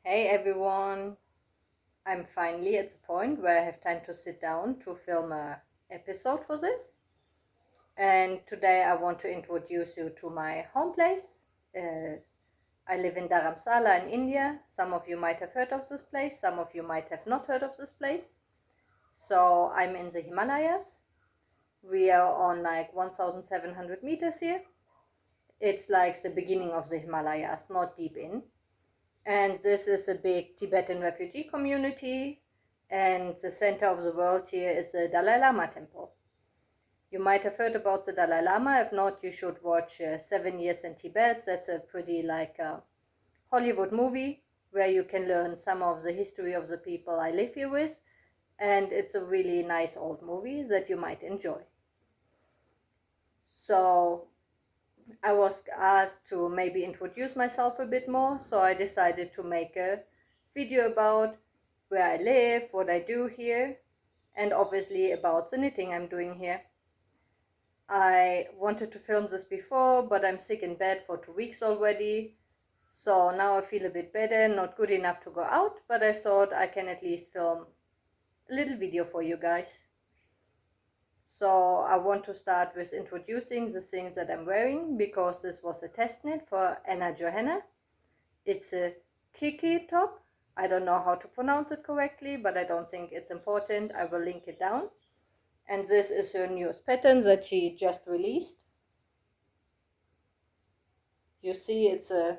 Hey everyone, I'm finally at the point where I have time to sit down to film a episode for this. And today I want to introduce you to my home place. I live in Dharamsala in India. Some of you might have heard of this place, some of you might have not heard of this place. So I'm in the Himalayas. We are on like 1,700 meters here. It's like the beginning of the Himalayas, not deep in. And this is a big Tibetan refugee community, and the center of the world here is the Dalai Lama temple. You might have heard about the Dalai Lama. If not, you should watch 7 Years in Tibet. That's a pretty Hollywood movie where you can learn some of the history of the people I live here with, and it's a really nice old movie that you might enjoy. So I was asked to maybe introduce myself a bit more, so I decided to make a video about where I live, what I do here, and obviously about the knitting I'm doing here. I wanted to film this before, but I'm sick in bed for 2 weeks already, so now I feel a bit better, not good enough to go out, but I thought I can at least film a little video for you guys. So I want to start with introducing the things that I'm wearing, because this was a test knit for Anna Johanna. It's a Kiki top. I don't know how to pronounce it correctly, but I don't think it's important. I will link it down. And this is her newest pattern that she just released. You see, it's a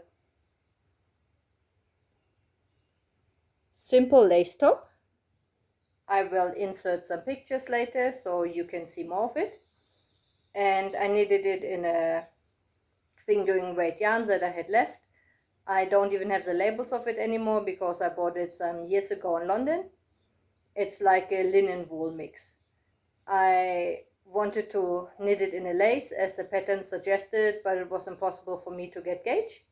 simple lace top. I will insert some pictures later so you can see more of it. And I knitted it in a fingering weight yarn that I had left. I don't even have the labels of it anymore because I bought it some years ago in London. It's like a linen wool mix. I wanted to knit it in a lace as the pattern suggested, but it was impossible for me to get gauge.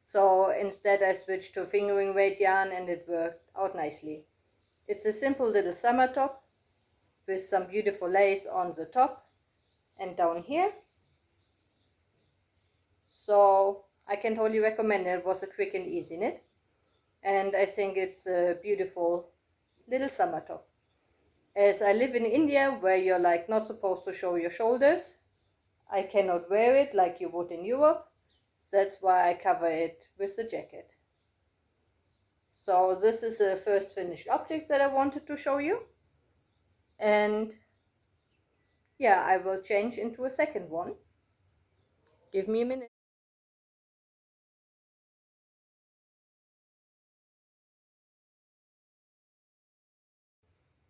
So instead I switched to fingering weight yarn and it worked out nicely. It's a simple little summer top with some beautiful lace on the top and down here. So I can totally recommend it. It was a quick and easy knit, and I think it's a beautiful little summer top. As I live in India, where you're like not supposed to show your shoulders, I cannot wear it like you would in Europe. That's why I cover it with the jacket. So this is the first finished object that I wanted to show you. And yeah, I will change into a second one. Give me a minute.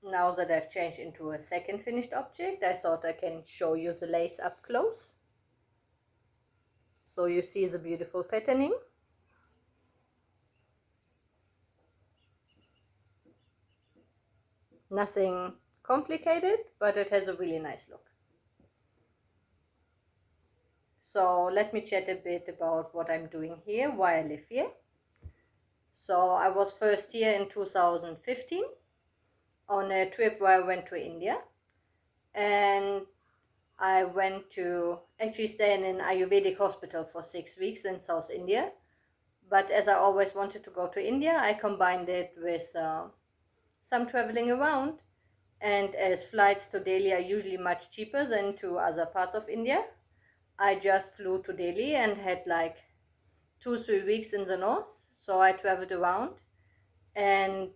Now that I've changed into a second finished object, I thought I can show you the lace up close. So you see the beautiful patterning. Nothing complicated, but it has a really nice look. So let me chat a bit about what I'm doing here, why I live here. So I was first here in 2015 on a trip where I went to India, and I went to actually stay in an Ayurvedic hospital for 6 weeks in South India. But as I always wanted to go to India, I combined it with some traveling around. And as flights to Delhi are usually much cheaper than to other parts of India, I just flew to Delhi and had like 2-3 weeks in the north. So I traveled around, and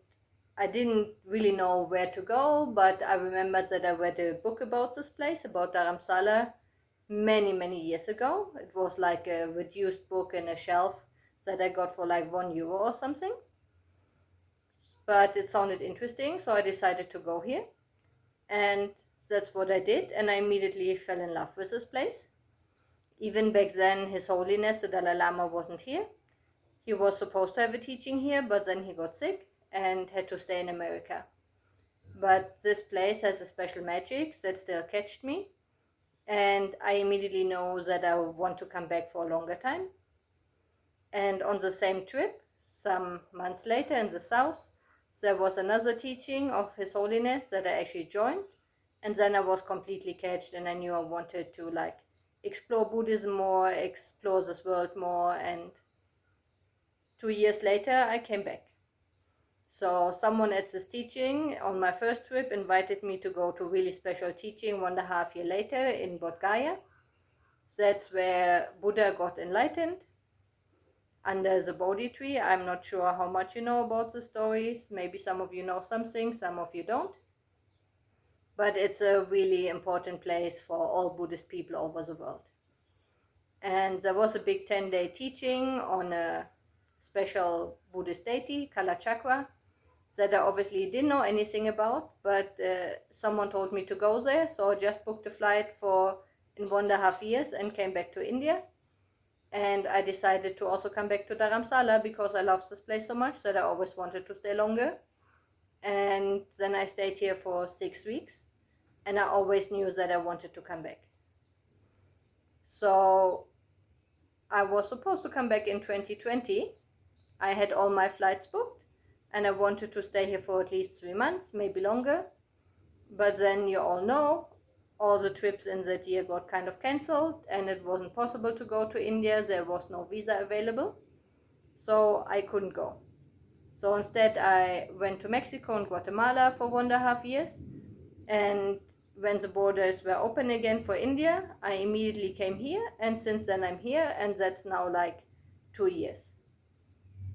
I didn't really know where to go, but I remembered that I read a book about this place, about Dharamsala, many years ago. It was like a reduced book in a shelf that I got for like €1 or something. But it sounded interesting, so I decided to go here. And that's what I did, and I immediately fell in love with this place. Even back then, His Holiness, the Dalai Lama, wasn't here. He was supposed to have a teaching here, but then he got sick and had to stay in America. But this place has a special magic that still catched me, and I immediately know that I want to come back for a longer time. And on the same trip, some months later in the south, there was another teaching of His Holiness that I actually joined, and then I was completely catched, and I knew I wanted to explore Buddhism more, explore this world more, and 2 years later, I came back. So someone at this teaching on my first trip invited me to go to really special teaching 1.5 years later in Bodh Gaya. That's where Buddha got enlightened under the Bodhi tree. I'm not sure how much you know about the stories. Maybe some of you know something, some of you don't. But it's a really important place for all Buddhist people over the world. And there was a big 10-day teaching on a special Buddhist deity, Kalachakra, that I obviously didn't know anything about, but someone told me to go there, so I just booked a flight for in 1.5 years and came back to India. And I decided to also come back to Dharamsala because I love this place so much that I always wanted to stay longer. And then I stayed here for 6 weeks, and I always knew that I wanted to come back. So I was supposed to come back in 2020. I had all my flights booked, and I wanted to stay here for at least 3 months, maybe longer. But then you all know, all the trips in that year got kind of cancelled, and it wasn't possible to go to India. There was no visa available, so I couldn't go. So instead I went to Mexico and Guatemala for 1.5 years, and when the borders were open again for India, I immediately came here, and since then I'm here, and that's now like 2 years.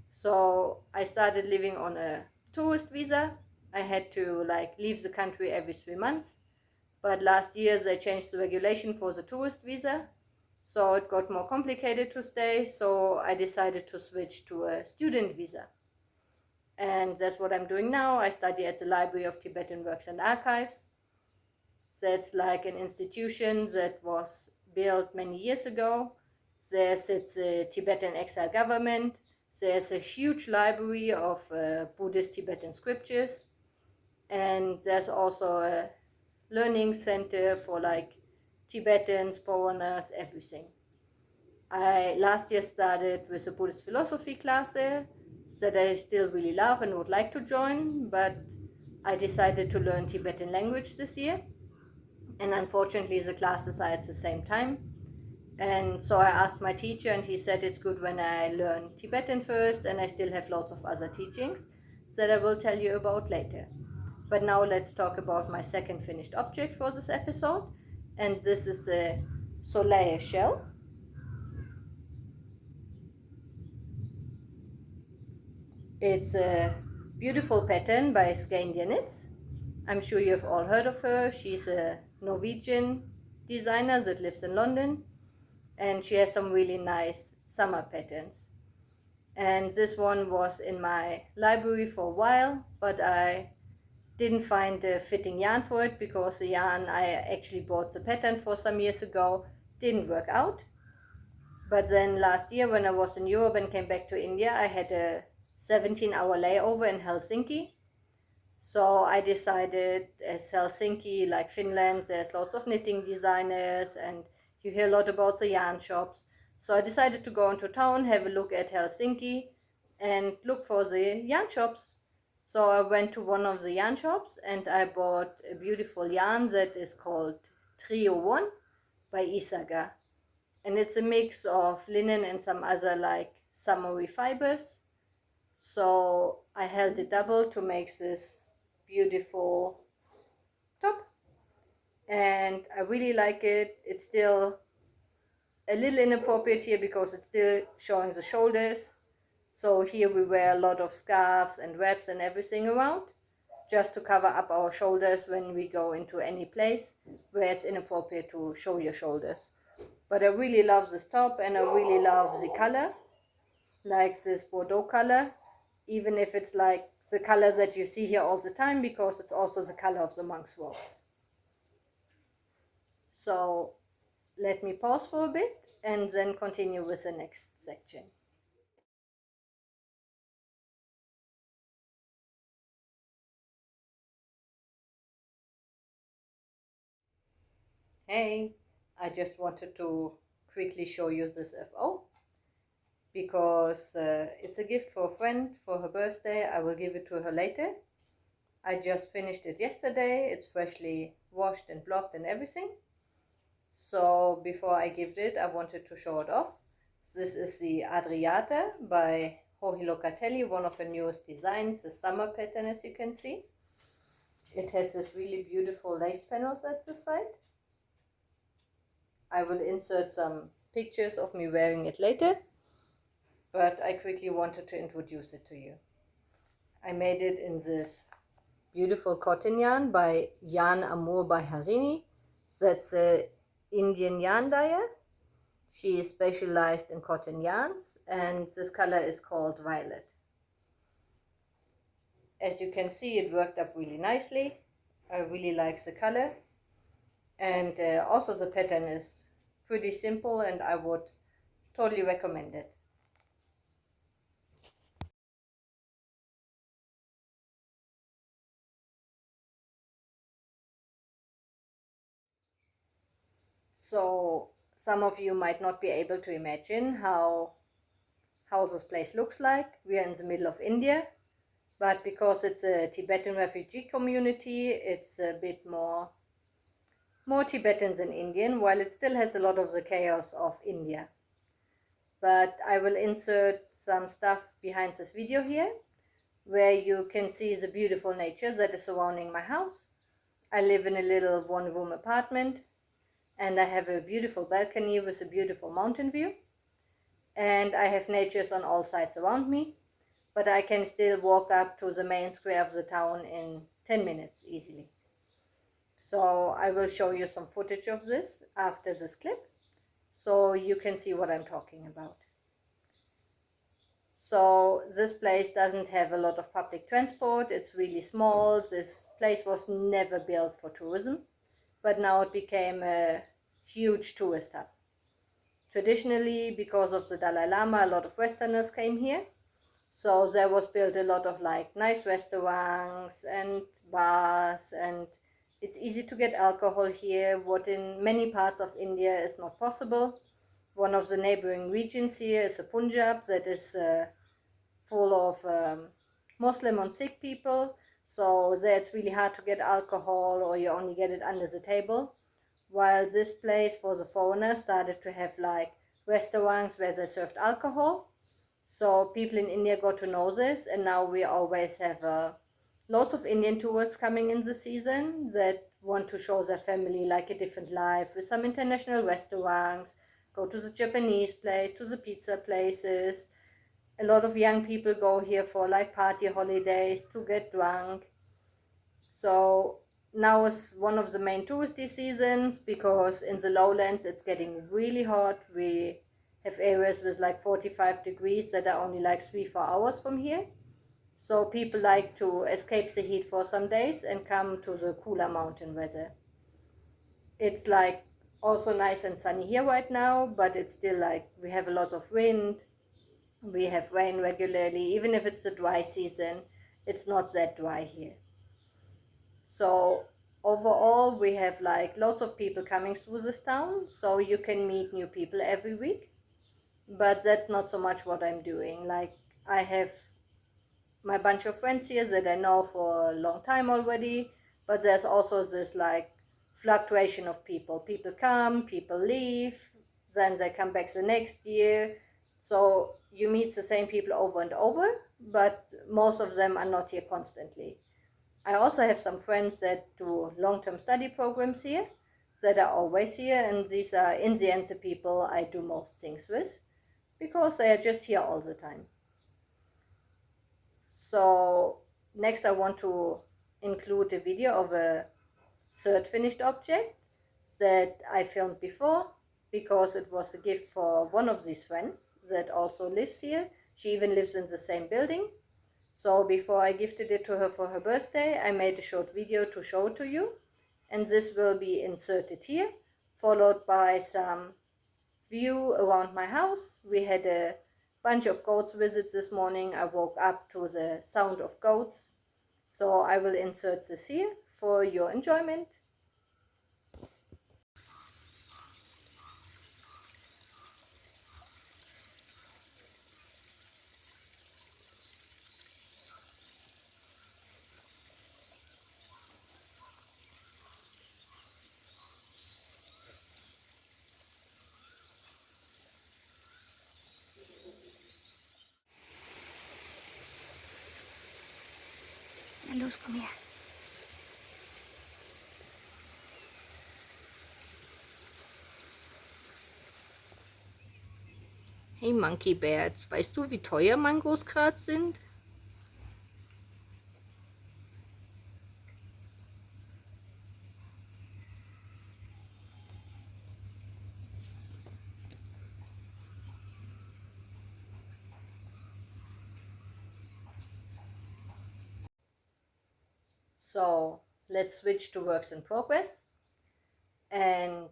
So I started living on a tourist visa. I had to like leave the country every 3 months. But last year they changed the regulation for the tourist visa, so it got more complicated to stay, so I decided to switch to a student visa. And that's what I'm doing now. I study at the Library of Tibetan Works and Archives. That's like an institution that was built many years ago. There sits the Tibetan exile government. There's a huge library of Buddhist Tibetan scriptures. And there's also a learning center for like Tibetans, foreigners, everything. I last year started with a Buddhist philosophy class there that I still really love and would like to join, but I decided to learn Tibetan language this year, and unfortunately the classes are at the same time. And so I asked my teacher, and he said it's good when I learn Tibetan first, and I still have lots of other teachings that I will tell you about later. But now let's talk about my second finished object for this episode, and this is a soleil shell. It's a beautiful pattern by Skandia Knits. I'm sure you've all heard of her. She's a Norwegian designer that lives in London, and she has some really nice summer patterns. And this one was in my library for a while, but I didn't find a fitting yarn for it because the yarn I actually bought the pattern for some years ago didn't work out. But then last year when I was in Europe and came back to India, I had a 17-hour layover in Helsinki. So I decided, as Helsinki, like Finland, there's lots of knitting designers and you hear a lot about the yarn shops. So I decided to go into town, have a look at Helsinki and look for the yarn shops. So I went to one of the yarn shops and I bought a beautiful yarn that is called Trio 1 by Isaga. And it's a mix of linen and some other like summery fibers. So I held it double to make this beautiful top. And I really like it. It's still a little inappropriate here because it's still showing the shoulders. So here we wear a lot of scarves and wraps and everything around, just to cover up our shoulders when we go into any place where it's inappropriate to show your shoulders. But I really love this top, and I really love the color, like this Bordeaux color, even if it's like the color that you see here all the time, because it's also the color of the monk's robes. So let me pause for a bit and then continue with the next section. Hey, I just wanted to quickly show you this FO because it's a gift for a friend for her birthday. I will give it to her later. I just finished it yesterday. It's freshly washed and blocked and everything. So before I give it, I wanted to show it off. This is the Adriata by Joji Locatelli, one of her newest designs, the summer pattern, as you can see. It has this really beautiful lace panels at the side. I will insert some pictures of me wearing it later, but I quickly wanted to introduce it to you. I made it in this beautiful cotton yarn by Yarn Amour by Harini. That's a Indian yarn dyer. She is specialized in cotton yarns, and this color is called Violet. As you can see, it worked up really nicely. I really like the color, and also the pattern is pretty simple, and I would totally recommend it. So some of you might not be able to imagine how this place looks like. We are in the middle of India, but because it's a Tibetan refugee community, it's a bit more Tibetans than Indian, while it still has a lot of the chaos of India. But I will insert some stuff behind this video here, where you can see the beautiful nature that is surrounding my house. I live in a little one-room apartment, and I have a beautiful balcony with a beautiful mountain view. And I have natures on all sides around me, but I can still walk up to the main square of the town in 10 minutes easily. So I will show you some footage of this after this clip, so you can see what I'm talking about. So this place doesn't have a lot of public transport. It's really small. This place was never built for tourism, but now it became a huge tourist hub. Traditionally, because of the Dalai Lama, a lot of Westerners came here. So there was built a lot of like nice restaurants and bars, and it's easy to get alcohol here, what in many parts of India is not possible. One of the neighboring regions here is the Punjab, that is full of Muslim and Sikh people. So there it's really hard to get alcohol, or you only get it under the table. While this place for the foreigners started to have like restaurants where they served alcohol. So people in India got to know this, and now we always have lots of Indian tourists coming in the season that want to show their family like a different life with some international restaurants, go to the Japanese place, to the pizza places. A lot of young people go here for like party holidays to get drunk. So now is one of the main touristy seasons, because in the lowlands it's getting really hot. We have areas with like 45 degrees that are only like 3-4 hours from here. So people like to escape the heat for some days and come to the cooler mountain weather. It's like also nice and sunny here right now, but it's still like we have a lot of wind. We have rain regularly. Even if it's a dry season, it's not that dry here. So overall, we have like lots of people coming through this town, so you can meet new people every week. But that's not so much what I'm doing. Like, I have my bunch of friends here that I know for a long time already, but there's also this like fluctuation of people. People come, people leave, then they come back the next year. So you meet the same people over and over, but most of them are not here constantly. I also have some friends that do long-term study programs here that are always here, and these are in the end the people I do most things with, because they are just here all the time. So next I want to include a video of a third finished object that I filmed before, because it was a gift for one of these friends that also lives here. She even lives in the same building. So before I gifted it to her for her birthday, I made a short video to show it to you. And this will be inserted here, followed by some view around my house. We had a bunch of goats visits this morning. I woke up to the sound of goats. So I will insert this here for your enjoyment. Hey Monkey Birds, weißt du, wie teuer Mangos gerade sind? So let's switch to works in progress. And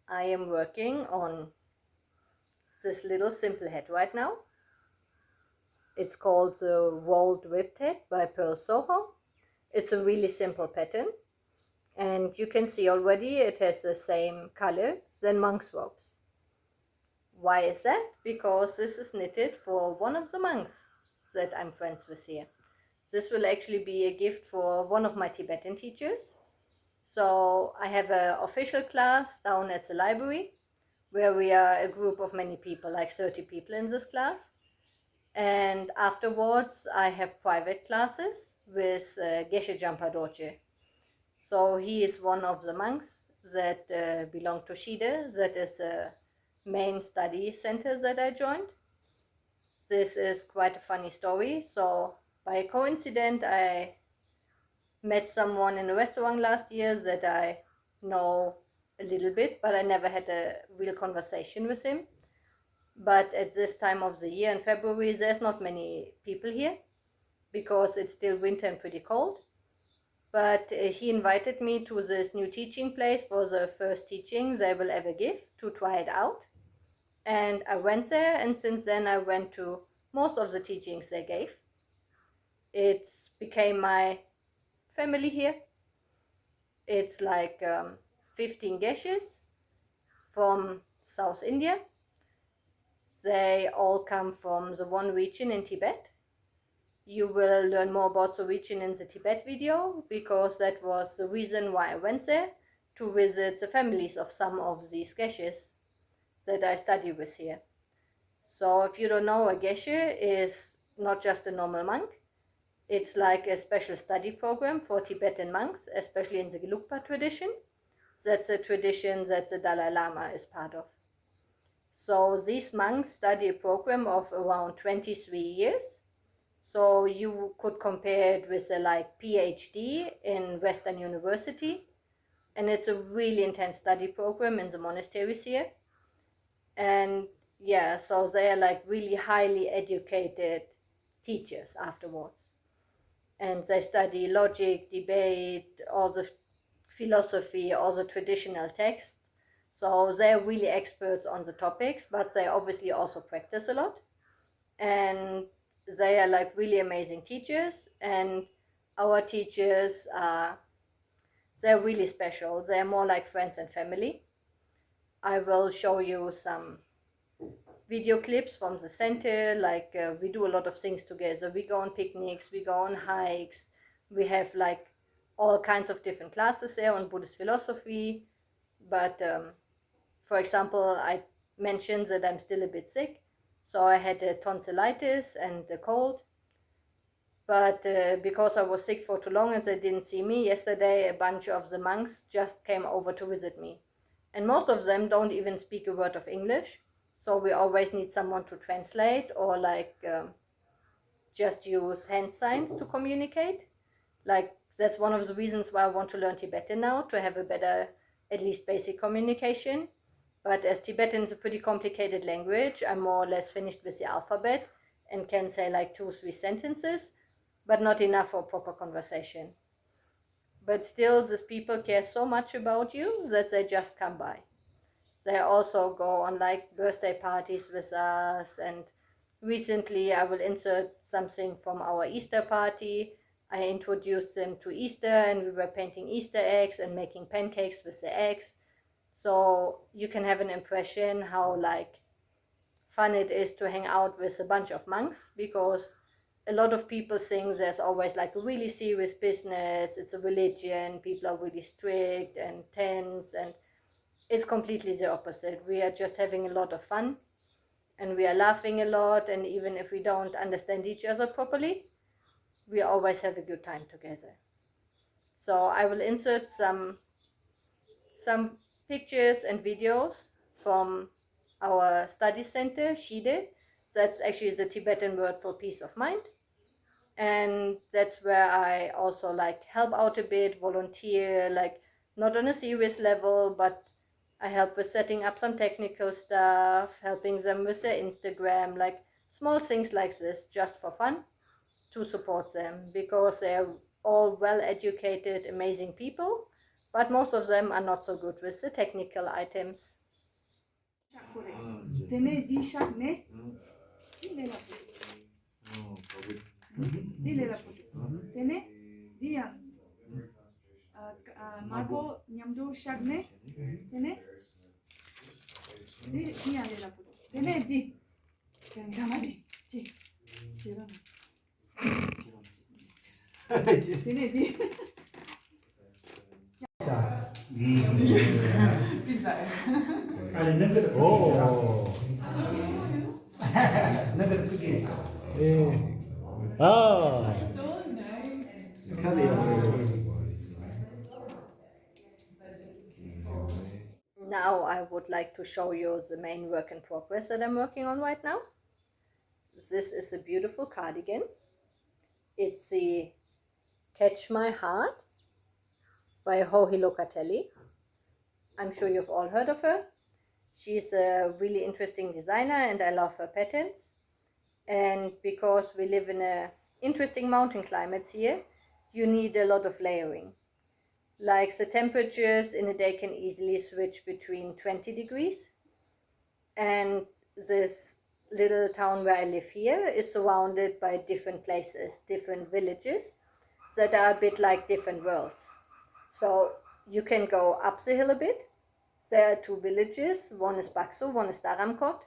I am working on this little simple head right now. It's called the Rolled Ribbed Head by Pearl Soho. It's a really simple pattern. And you can see already it has the same color than monk's robes. Why is that? Because this is knitted for one of the monks that I'm friends with here. This will actually be a gift for one of my Tibetan teachers. So I have an official class down at the library where we are a group of many people, like 30 people in this class. And afterwards, I have private classes with Geshe Jampa Dorje. So he is one of the monks that belong to Shide. That is the main study center that I joined. This is quite a funny story. So by coincidence, I met someone in a restaurant last year that I know a little bit, but I never had a real conversation with him. But at this time of the year in February, there's not many people here because it's still winter and pretty cold. But he invited me to this new teaching place for the first teaching they will ever give to try it out. And I went there, and since then I went to most of the teachings they gave. It's became my family here. It's like 15 geshes from South India. They all come from the one region in Tibet. You will learn more about the region in the Tibet video, because that was the reason why I went there, to visit the families of some of these geshes that I study with here. So if you don't know, a geshe is not just a normal monk. It's like a special study program for Tibetan monks, especially in the Gelugpa tradition. That's a tradition that the Dalai Lama is part of. So these monks study a program of around 23 years. So you could compare it with a PhD in Western University. And it's a really intense study program in the monasteries here. And yeah, so they are really highly educated teachers afterwards. And they study logic, debate, all the philosophy, all the traditional texts. So they're really experts on the topics, but they obviously also practice a lot. And they are really amazing teachers. And our teachers they're really special. They're more like friends and family. I will show you some video clips from the center. We do a lot of things together. We go on picnics, we go on hikes, we have all kinds of different classes there on Buddhist philosophy. But for example, I mentioned that I'm still a bit sick, so I had a tonsillitis and a cold. But because I was sick for too long and they didn't see me, yesterday a bunch of the monks just came over to visit me. And most of them don't even speak a word of English. So we always need someone to translate, or just use hand signs to communicate. That's one of the reasons why I want to learn Tibetan now, to have a better, at least basic communication. But as Tibetan is a pretty complicated language, I'm more or less finished with the alphabet and can say 2-3 sentences, but not enough for proper conversation. But still, these people care so much about you that they just come by. They also go on birthday parties with us, and recently I will insert something from our Easter party. I introduced them to Easter, and we were painting Easter eggs and making pancakes with the eggs. So you can have an impression how fun it is to hang out with a bunch of monks, because a lot of people think there's always a really serious business, it's a religion, people are really strict and tense, and it's completely the opposite. We are just having a lot of fun, and we are laughing a lot, and even if we don't understand each other properly, we always have a good time together. So I will insert some pictures and videos from our study center, Shide, That's actually the Tibetan word for peace of mind. And that's where I also like help out a bit, volunteer, like not on a serious level, but I help with setting up some technical stuff, helping them with their Instagram, like small things like this, just for fun, to support them, because they're all well educated, amazing people, but most of them are not so good with the technical items. 아니 너희들 오. 너희들 그게 예. 아. Now I would like to show you the main work in progress that I'm working on right now. This is a beautiful cardigan. It's the Catch My Heart by Johi Locatelli. I'm sure you've all heard of her. She's a really interesting designer and I love her patterns. And because we live in a interesting mountain climates here, you need a lot of layering. Like the temperatures in a day can easily switch between 20 degrees. And this little town where I live here is surrounded by different places, different villages that are a bit like different worlds. So you can go up the hill a bit. There are two villages, one is Bakso, one is Dharamkot,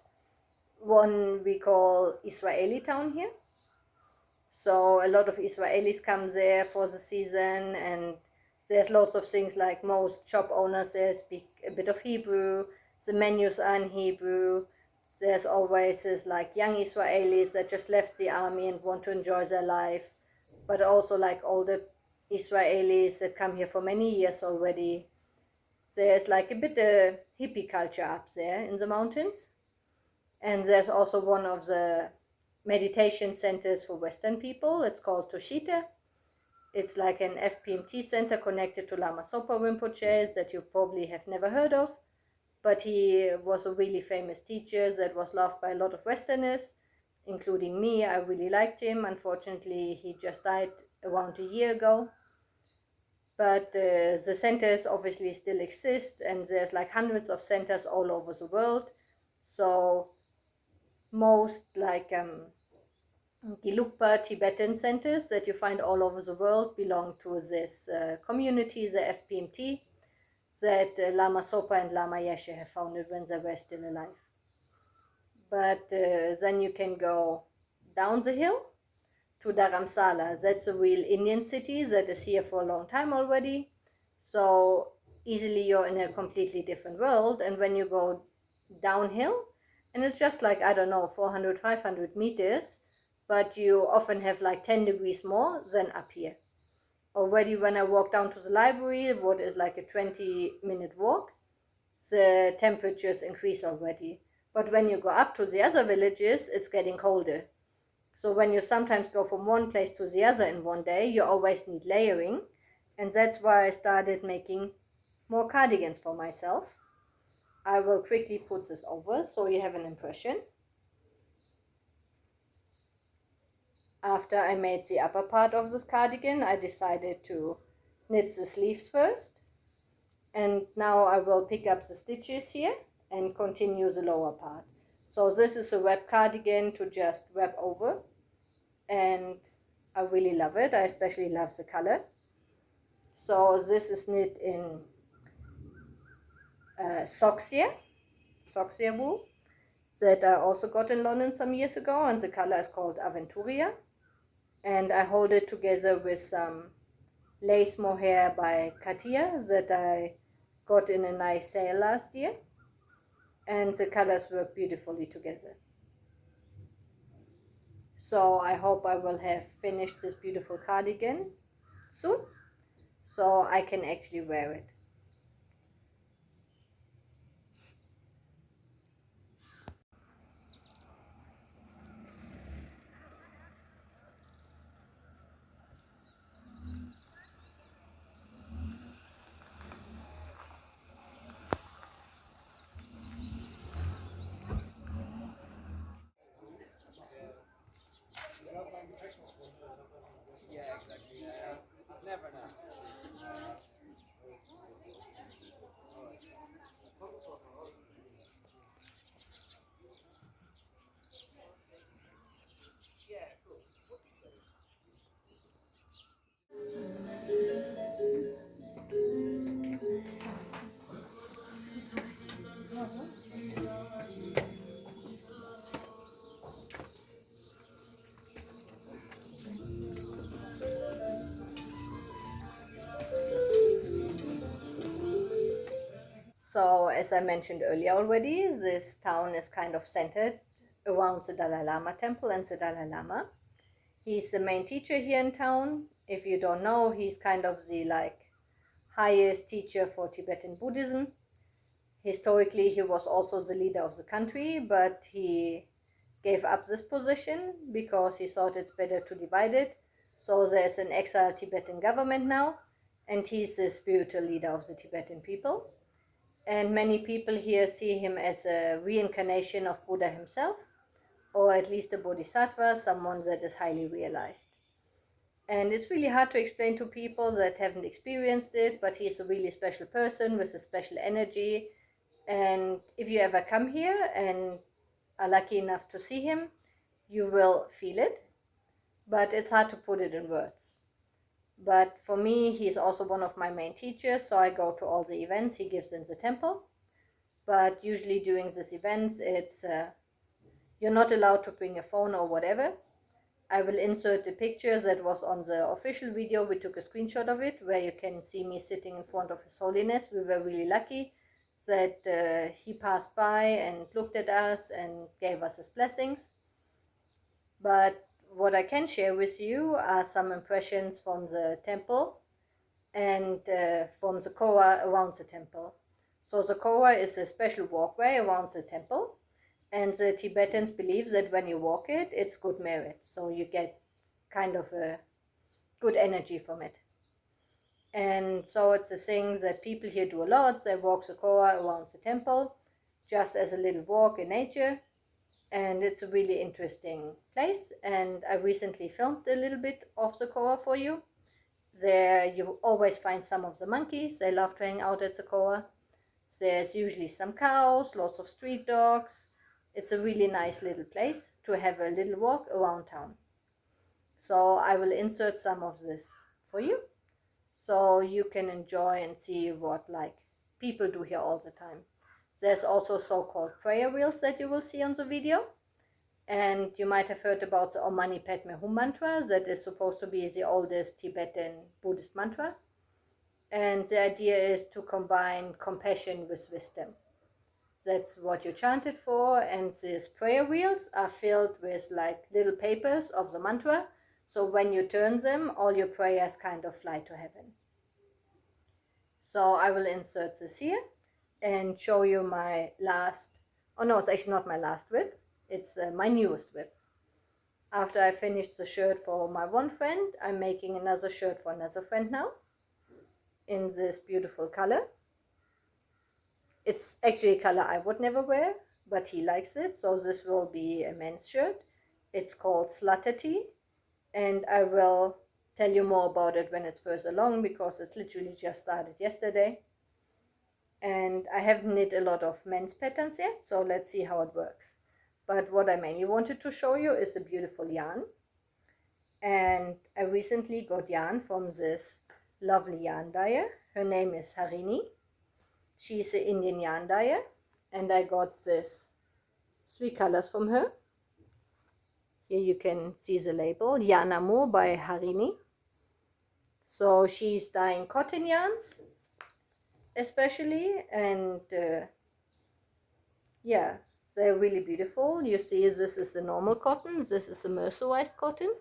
one we call Israeli town here. So a lot of Israelis come there for the season, and there's lots of things like most shop owners there speak a bit of Hebrew, the menus are in Hebrew. There's always this like young Israelis that just left the army and want to enjoy their life, but also like older Israelis that come here for many years already. There's like a bit of hippie culture up there in the mountains. And there's also one of the meditation centers for Western people. It's called Toshita. It's like an FPMT center connected to Lama Zopa Rinpoche that you probably have never heard of. But he was a really famous teacher that was loved by a lot of Westerners, including me. I really liked him. Unfortunately, he just died around a year ago. But the centers obviously still exist, and there's like hundreds of centers all over the world. So most like Gelugpa Tibetan centers that you find all over the world belong to this community, the FPMT, that Lama Zopa and Lama Yeshe have founded when they were still alive. But then you can go down the hill to Dharamsala. That's a real Indian city that is here for a long time already. So easily you're in a completely different world. And when you go downhill, and it's just like, I don't know, 400, 500 meters, but you often have like 10 degrees more than up here. Already when I walk down to the library, what is like a 20-minute walk, the temperatures increase already. But when you go up to the other villages, it's getting colder. So when you sometimes go from one place to the other in one day, you always need layering. And that's why I started making more cardigans for myself. I will quickly put this over so you have an impression. After I made the upper part of this cardigan, I decided to knit the sleeves first. And now I will pick up the stitches here and continue the lower part. So this is a wrap cardigan to just wrap over, and I really love it. I especially love the color. So this is knit in Soxia wool that I also got in London some years ago, and the color is called Aventuria. And I hold it together with some lace mohair by Katia that I got in a nice sale last year, and the colors work beautifully together. So I hope I will have finished this beautiful cardigan soon, so I can actually wear it. So, as I mentioned earlier already, this town is kind of centered around the Dalai Lama temple and the Dalai Lama. He's the main teacher here in town. If you don't know, he's kind of the highest teacher for Tibetan Buddhism. Historically, he was also the leader of the country, but he gave up this position because he thought it's better to divide it. So there's an exiled Tibetan government now, and he's the spiritual leader of the Tibetan people. And many people here see him as a reincarnation of Buddha himself, or at least a bodhisattva, someone that is highly realized. And it's really hard to explain to people that haven't experienced it, but he's a really special person with a special energy. And if you ever come here and are lucky enough to see him, you will feel it, but it's hard to put it in words. But for me, he's also one of my main teachers, so I go to all the events he gives in the temple. But usually during these events, it's you're not allowed to bring a phone or whatever. I will insert the picture that was on the official video. We took a screenshot of it where you can see me sitting in front of His Holiness. We were really lucky that he passed by and looked at us and gave us his blessings. But what I can share with you are some impressions from the temple and from the koa around the temple. So the koa is a special walkway around the temple, and the Tibetans believe that when you walk it, it's good merit. So you get kind of a good energy from it. And so it's a thing that people here do a lot. They walk the koa around the temple, just as a little walk in nature. And it's a really interesting place. And I recently filmed a little bit of the koa for you. There you always find some of the monkeys. They love to hang out at the koa. There's usually some cows, lots of street dogs. It's a really nice little place to have a little walk around town. So I will insert some of this for you, so you can enjoy and see what people do here all the time. There's also so-called prayer wheels that you will see on the video. And you might have heard about the Om Mani Padme Hum mantra that is supposed to be the oldest Tibetan Buddhist mantra. And the idea is to combine compassion with wisdom. That's what you chant it for. And these prayer wheels are filled with little papers of the mantra. So when you turn them, all your prayers kind of fly to heaven. So I will insert this here and show you my last, oh no, it's actually not my last whip. It's my newest whip. After I finished the shirt for my one friend, I'm making another shirt for another friend now in this beautiful color. It's actually a color I would never wear, but he likes it. So this will be a men's shirt. It's called Slutter Tea, and I will tell you more about it when it's further along because it's literally just started yesterday. And I haven't knit a lot of men's patterns yet, so let's see how it works. But what I mainly wanted to show you is a beautiful yarn. And I recently got yarn from this lovely yarn dyer. Her name is Harini. She's an Indian yarn dyer. And I got this 3 colors from her. Here you can see the label, Yarnamo by Harini. So she's dyeing cotton yarns especially, and yeah, they're really beautiful. You see, this is the normal cotton, this is the mercerized cotton.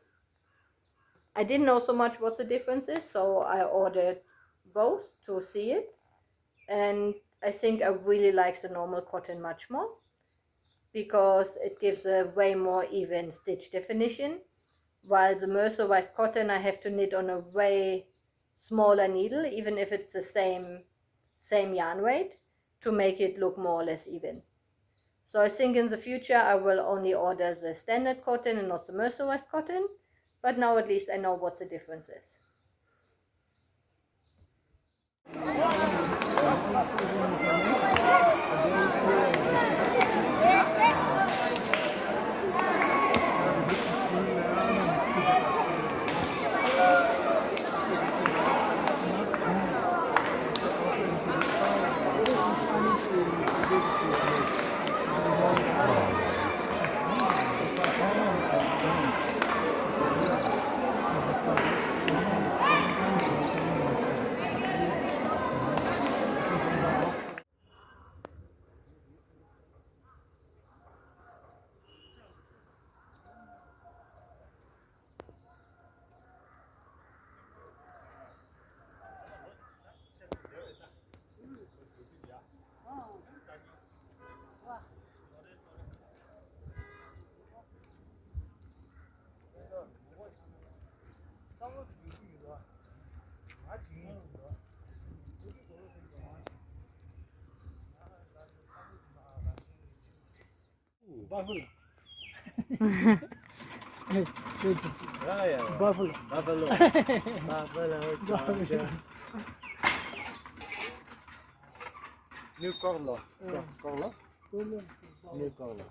I didn't know so much what the difference is, so I ordered both to see it, and I think I really like the normal cotton much more because it gives a way more even stitch definition, while the mercerized cotton I have to knit on a way smaller needle, even if it's the same yarn weight, to make it look more or less even. So I think in the future I will only order the standard cotton and not the mercerized cotton, but now at least I know what the difference is. Buffalo. Hey, wait. Yeah, yeah. Buffalo. Buffalo. Buffalo. Buffalo. New Corlo. Corlo? Buffalo. New Corlo.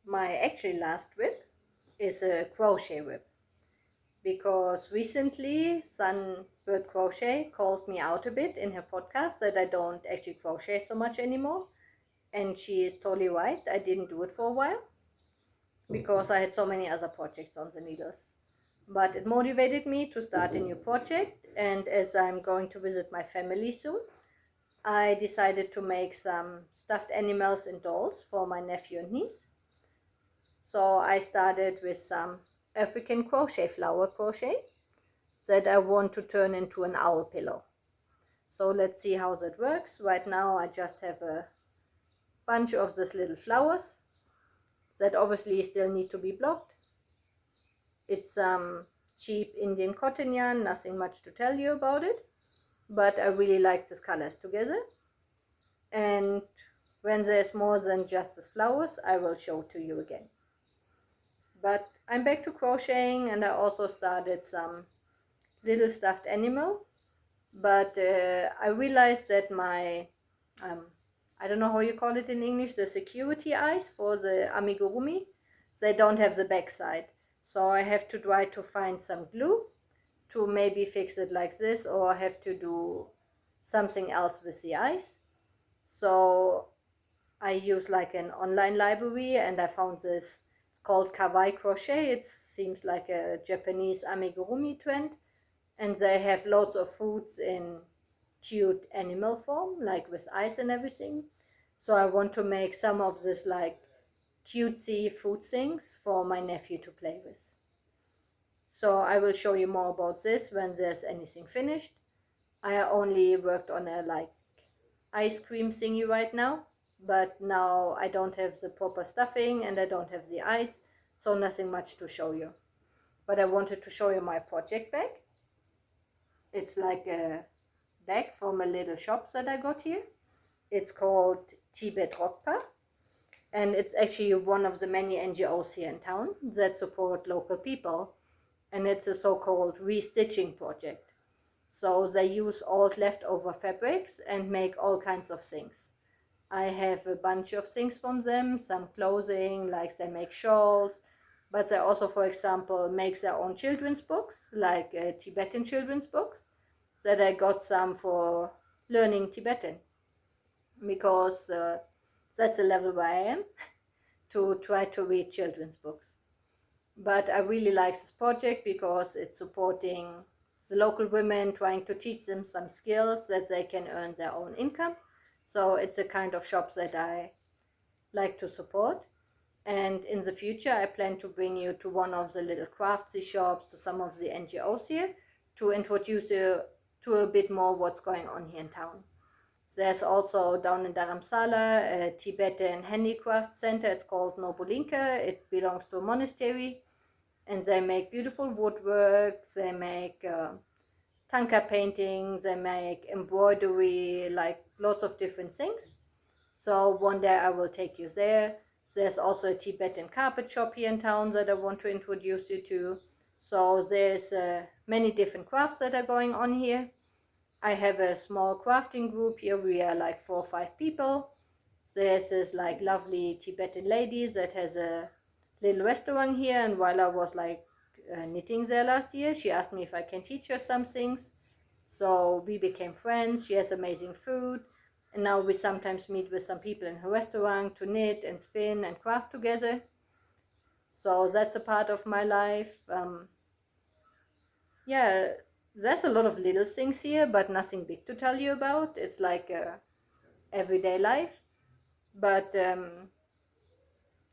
My actually last whip is a crochet whip because recently Sunbird Crochet called me out a bit in her podcast that I don't actually crochet so much anymore. And she is totally right. I didn't do it for a while because I had so many other projects on the needles. But it motivated me to start a new project, and as I'm going to visit my family soon, I decided to make some stuffed animals and dolls for my nephew and niece. So I started with some African crochet flower crochet that I want to turn into an owl pillow. So let's see how that works. Right now I just have a bunch of these little flowers that obviously still need to be blocked. It's some cheap Indian cotton yarn, nothing much to tell you about it, but I really like these colors together. And when there's more than just these flowers, I will show to you again. But I'm back to crocheting, and I also started some little stuffed animal, but I realized that my I don't know how you call it in English, the security eyes for the amigurumi, they don't have the back side. So I have to try to find some glue to maybe fix it like this, or I have to do something else with the eyes. So I use like an online library, and I found this. It's called Kawaii Crochet. It seems like a Japanese amigurumi trend, and they have lots of fruits in cute animal form, like with eyes and everything. So I want to make some of this like cutesy food things for my nephew to play with. So I will show you more about this when there's anything finished. I only worked on a like ice cream thingy right now, but now I don't have the proper stuffing and I don't have the ice, so nothing much to show you. But I wanted to show you my project bag. It's like a bag from a little shop that I got here. It's called Tibet Rokpa, and it's actually one of the many NGOs here in town that support local people, and it's a so-called restitching project. So they use old leftover fabrics and make all kinds of things. I have a bunch of things from them, some clothing, like they make shawls, but they also, for example, make their own children's books, like Tibetan children's books, that I got some for learning Tibetan, because that's the level where I am, to try to read children's books. But I really like this project because it's supporting the local women, trying to teach them some skills that they can earn their own income. So it's a kind of shop that I like to support. And in the future, I plan to bring you to one of the little craftsy shops, to some of the NGOs here, to introduce you to a bit more what's going on here in town. There's also down in Dharamsala a Tibetan handicraft center. It's called Nobulinka. It belongs to a monastery, and they make beautiful woodwork. They make tanka paintings. They make embroidery, like lots of different things. So one day I will take you there. There's also a Tibetan carpet shop here in town that I want to introduce you to. So there's many different crafts that are going on here. I have a small crafting group here. We are like 4 or 5 people. There's this like lovely Tibetan lady that has a little restaurant here, and while I was like knitting there last year, she asked me if I can teach her some things. So we became friends. She has amazing food, and now we sometimes meet with some people in her restaurant to knit and spin and craft together. So that's a part of my life. Yeah, there's a lot of little things here, but nothing big to tell you about. It's like everyday life. But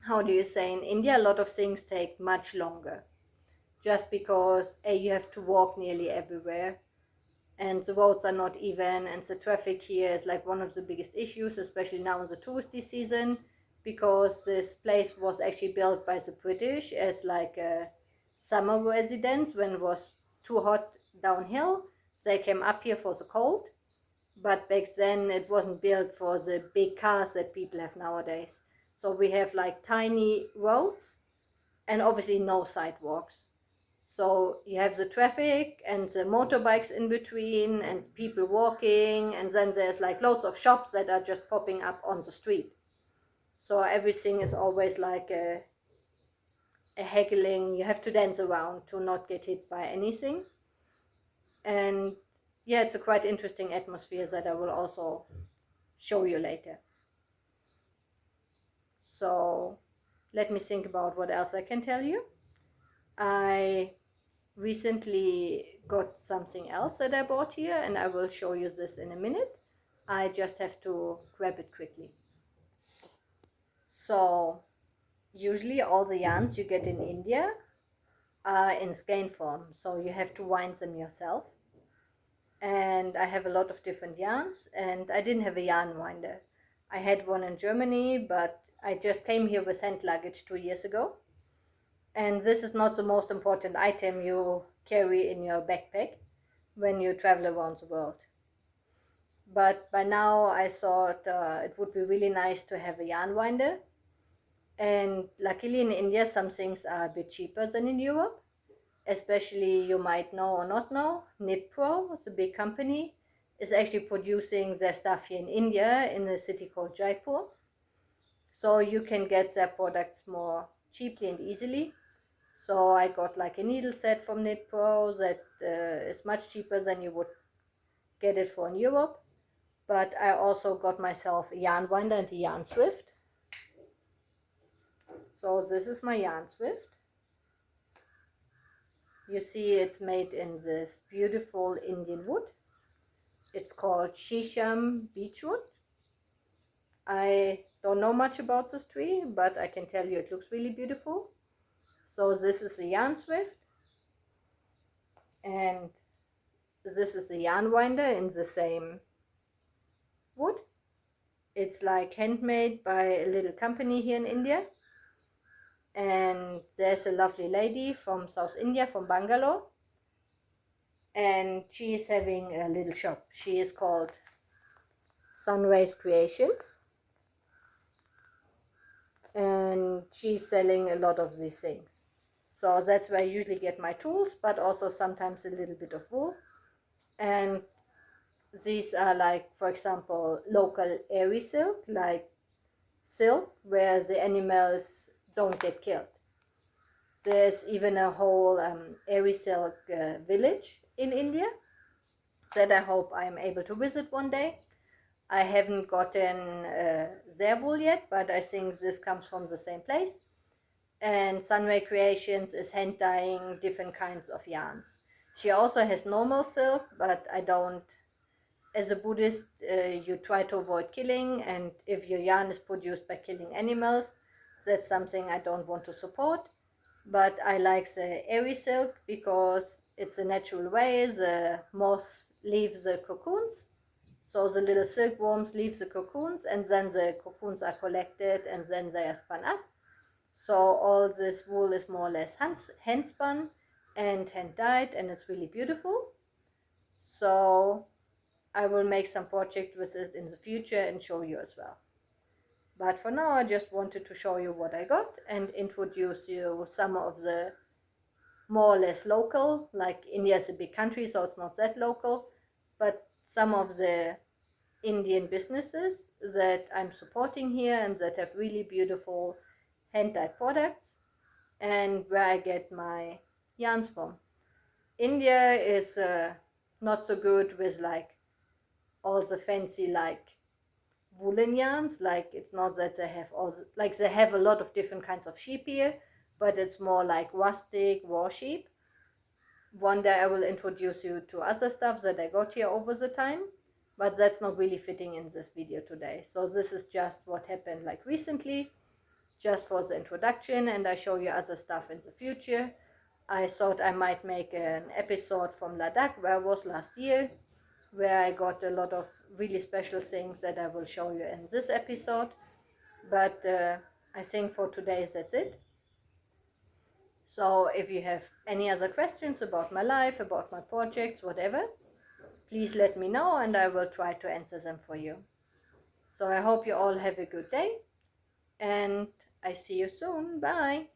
how do you say, in India, a lot of things take much longer, just because you have to walk nearly everywhere, and the roads are not even, and the traffic here is like one of the biggest issues, especially now in the touristy season, because this place was actually built by the British as like a summer residence. When it was too hot downhill, they came up here for the cold, but back then it wasn't built for the big cars that people have nowadays. So we have like tiny roads and obviously no sidewalks. So you have the traffic and the motorbikes in between and people walking, and then there's like loads of shops that are just popping up on the street. So everything is always like a haggling. You have to dance around to not get hit by anything. And yeah, it's a quite interesting atmosphere that I will also show you later. So let me think about what else I can tell you. I recently got something else that I bought here, and I will show you this in a minute. I just have to grab it quickly. So usually all the yarns you get in India are in skein form, so you have to wind them yourself. And I have a lot of different yarns, and I didn't have a yarn winder. I had one in Germany, but I just came here with hand luggage 2 years ago. And this is not the most important item you carry in your backpack when you travel around the world. But by now I thought it would be really nice to have a yarn winder. And luckily in India some things are a bit cheaper than in Europe. Especially, you might know or not know, Knitpro, the big company, is actually producing their stuff here in India in a city called Jaipur. So you can get their products more cheaply and easily. So I got like a needle set from Knitpro that is much cheaper than you would get it for in Europe. But I also got myself a yarn winder and a yarn swift. So this is my yarn swift. You see it's made in this beautiful Indian wood. It's called Shisham beechwood. I don't know much about this tree, but I can tell you it looks really beautiful. So this is the yarn swift, and this is the yarn winder in the same wood. It's like handmade by a little company here in India. And there's a lovely lady from South India, from Bangalore, and she is having a little shop. She is called Sunrise Creations, and she's selling a lot of these things. So that's where I usually get my tools, but also sometimes a little bit of wool. And these are like, for example, local airy silk, like silk where the animals don't get killed. There's even a whole airy silk village in India that I hope I'm able to visit one day. I haven't gotten their wool yet, but I think this comes from the same place. And Sunray Creations is hand dyeing different kinds of yarns. She also has normal silk, but I don't. As a Buddhist, you try to avoid killing, and if your yarn is produced by killing animals, that's something I don't want to support. But I like the airy silk because it's a natural way. The moths leave the cocoons, So the little silkworms leave the cocoons, and then the cocoons are collected and then they are spun up. So all this wool is more or less hand spun and hand dyed, and it's really beautiful. So I will make some project with it in the future and show you as well. But for now, I just wanted to show you what I got and introduce you some of the more or less local, like India is a big country, so it's not that local, but some of the Indian businesses that I'm supporting here and that have really beautiful hand-dyed products and where I get my yarns from. India is not so good with like all the fancy like woolen yarns. Like it's not that they have all like they have a lot of different kinds of sheep here, but it's more like rustic raw sheep. One day I will introduce you to other stuff that I got here over the time, but that's not really fitting in this video today. So this is just what happened like recently, just for the introduction, and I show you other stuff in the future. I thought I might make an episode from Ladakh where I was last year, where I got a lot of really special things that I will show you in this episode. But I think for today that's it. So if you have any other questions about my life, about my projects, whatever, please let me know and I will try to answer them for you. So I hope you all have a good day and I see you soon. Bye.